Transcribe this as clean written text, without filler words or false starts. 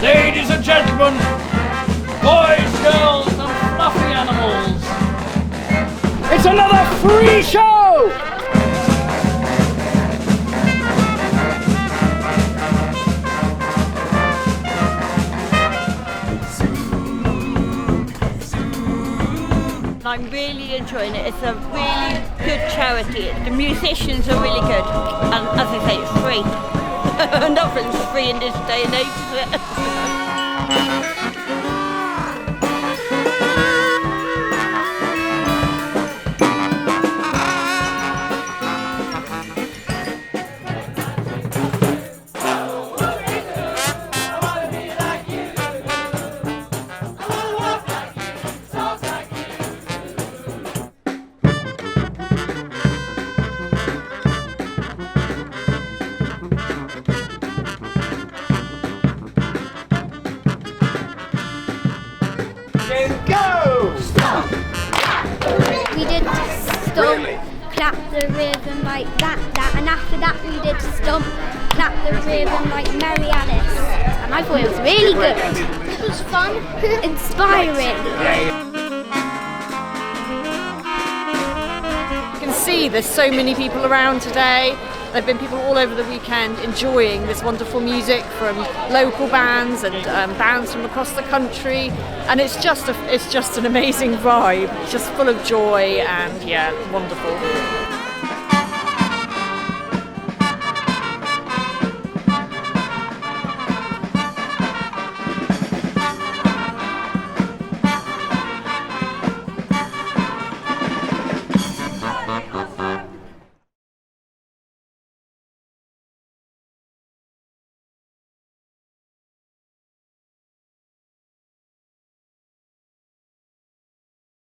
Ladies and gentlemen, boys, girls, and fluffy animals, it's another free show! I'm really enjoying it. It's a really good charity. The musicians are really good. And as I say, it's free. Nothing's free in this day and age, is it? We did stomp, clap the rhythm like that, and after that we did stomp, clap the rhythm like Mary Alice. And I thought it was really good. It was fun, inspiring. You can see there's so many people around today. There have been people all over the weekend enjoying this wonderful music from local bands and bands from across the country, and it's just an amazing vibe. It's just full of joy and yeah, wonderful.